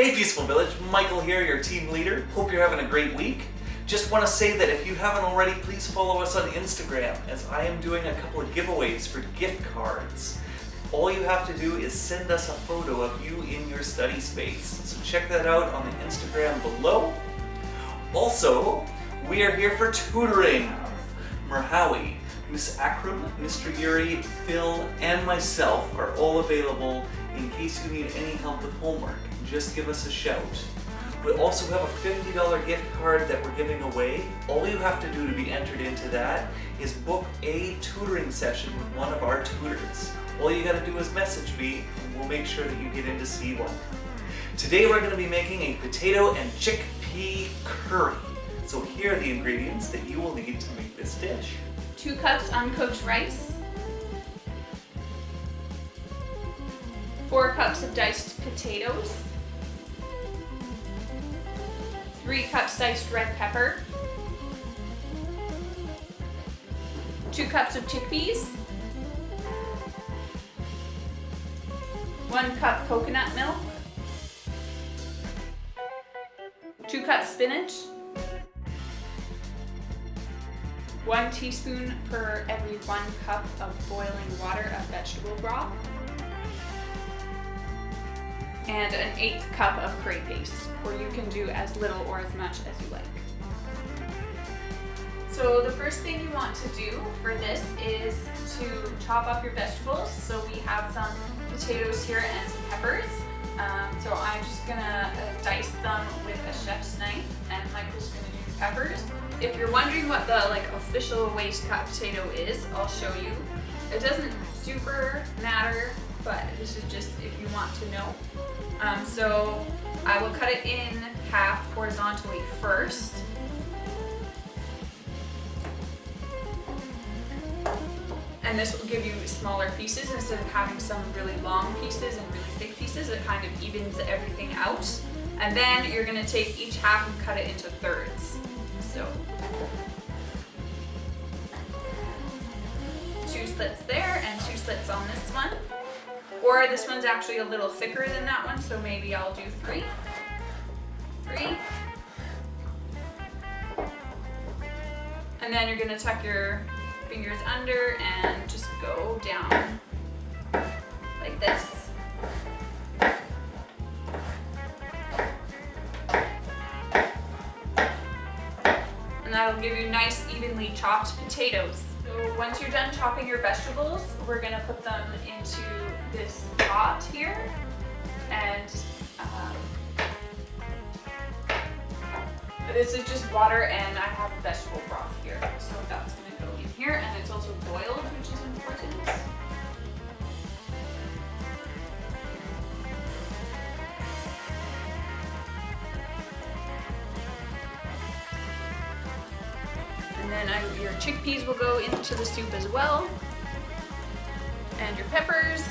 Hey Peaceful Village, Michael here, your team leader. Hope you're having a great week. Just want to say that if you haven't already, please follow us on Instagram, as I am doing a couple of giveaways for gift cards. All you have to do is send us a photo of you in your study space. So check that out on the Instagram below. Also, we are here for tutoring. Merhawi, Miss Akram, Mr. Yuri, Phil, and myself are all available in case you need any help with homework. Just give us a shout. We also have a $50 gift card that we're giving away. All you have to do to be entered into that is book a tutoring session with one of our tutors. All you gotta do is message me and we'll make sure that you get in to see one. Today we're gonna be making a potato and chickpea curry. So here are the ingredients that you will need to make this dish. 2 cups uncooked rice, 4 cups of diced potatoes, 3 cups diced red pepper, 2 cups of chickpeas, 1 cup coconut milk, 2 cups spinach, 1 teaspoon per every 1 cup of boiling water of vegetable broth, and an 1/8 cup of curry paste, or you can do as little or as much as you like. So the first thing you want to do for this is to chop up your vegetables. So we have some potatoes here and some peppers. So I'm just gonna dice them with a chef's knife, and Michael's gonna do the peppers. If you're wondering what the official way to cut potato is, I'll show you. It doesn't super matter, but this is just if you want to know. So I will cut it in half horizontally first. And this will give you smaller pieces instead of having some really long pieces and really thick pieces. It kind of evens everything out. And then you're gonna take each half and cut it into thirds. So 2 slits there and 2 slits on this one. Or this one's actually a little thicker than that one, so maybe I'll do 3. 3. And then you're gonna tuck your fingers under and just go down like this. And that'll give you nice evenly chopped potatoes. So once you're done chopping your vegetables, we're gonna put them into this pot here, and this is just water, and I have vegetable broth here, so that's gonna go in here, and it's also boiled, which is important. And then your chickpeas will go into the soup as well, and your peppers.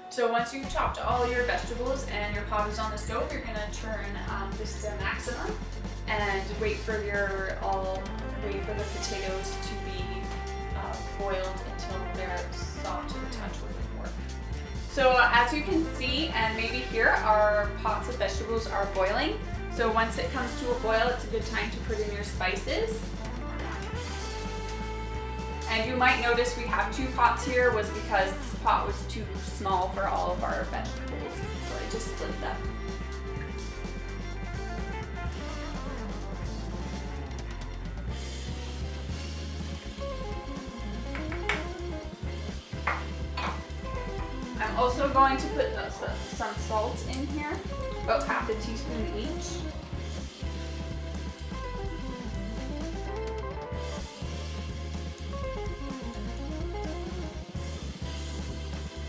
So once you've chopped all your vegetables and your pot is on the stove, you're gonna turn this to maximum and wait for the potatoes to be boiled until they're soft to the touch with the fork. So as you can see and maybe hear, our pots of vegetables are boiling. So once it comes to a boil, it's a good time to put in your spices. And you might notice we have 2 pots here was because this pot was too small for all of our vegetables. So I just split them. I'm also going to put some salt in here, about half a teaspoon each.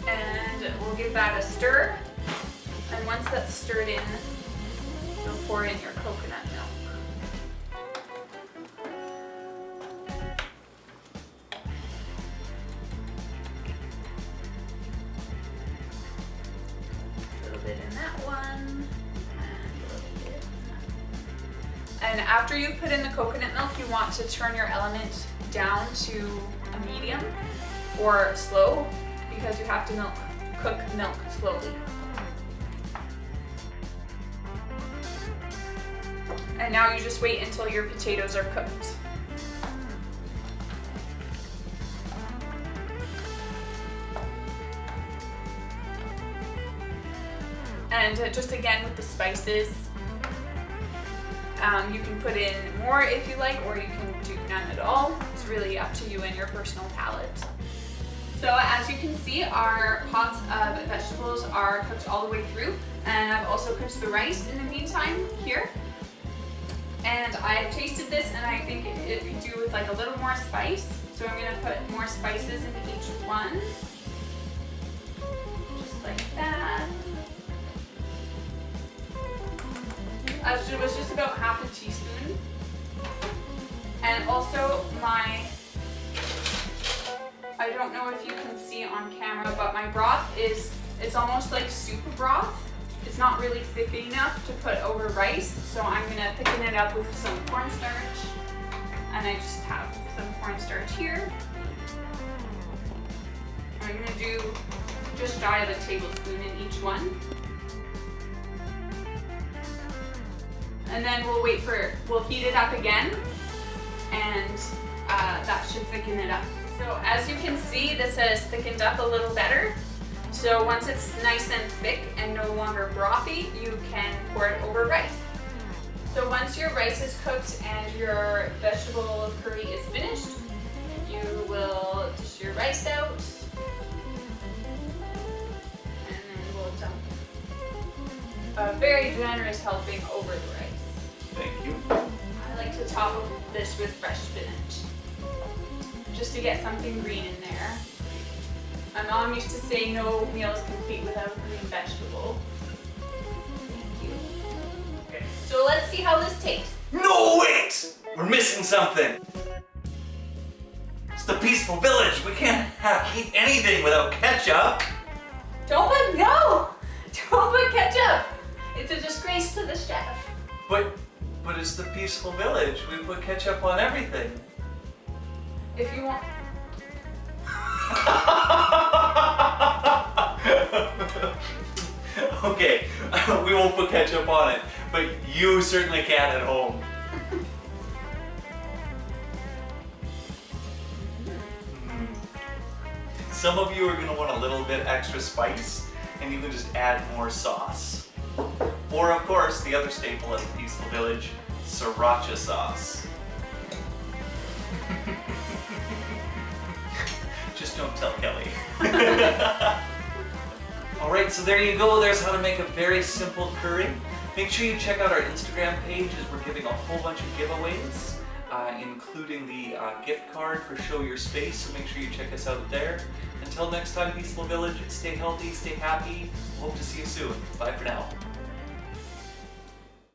And we'll give that a stir. And once that's stirred in, you'll pour in your coconut milk. A little bit in that one, and a little bit in that. And after you put in the coconut milk, you want to turn your element down to a medium or slow, because you have to cook milk slowly. And now you just wait until your potatoes are cooked. And just again with the spices, you can put in more if you like, or you can do none at all. It's really up to you and your personal palate. So as you can see, our pots of vegetables are cooked all the way through, and I've also cooked the rice in the meantime here. And I've tasted this, and I think it could do with like a little more spice. So I'm gonna put more spices in each one, just like that. It was just about half a teaspoon. And also I don't know if you can see on camera, but my broth it's almost like soup broth. It's not really thick enough to put over rice, so I'm gonna thicken it up with some cornstarch. And I just have some cornstarch here. I'm gonna do just shy of a tablespoon in each one. And then we'll heat it up again, and that should thicken it up. So as you can see, this has thickened up a little better. So once it's nice and thick and no longer brothy, you can pour it over rice. So once your rice is cooked and your vegetable curry is finished, you will dish your rice out, and then we'll dump a very generous helping over the rice. Thank you. I like to top this with fresh spinach, just to get something green in there. My mom used to say no meal is complete without a green vegetable. Thank you. Okay. So let's see how this tastes. No, wait! We're missing something. It's the peaceful village. We can't eat anything without ketchup. Don't put ketchup. It's a disgrace to the chef. But it's the peaceful village. We put ketchup on everything. If you want. Okay, we won't put ketchup on it, but you certainly can at home. Some of you are going to want a little bit extra spice, and you can just add more sauce. Or of course, the other staple at the Peaceful Village, sriracha sauce. Just don't tell Kelly. Alright, so there you go. There's how to make a very simple curry. Make sure you check out our Instagram page as we're giving a whole bunch of giveaways, including the gift card for Show Your Space, so make sure you check us out there. Until next time, Peaceful Village, stay healthy, stay happy. Hope to see you soon. Bye for now.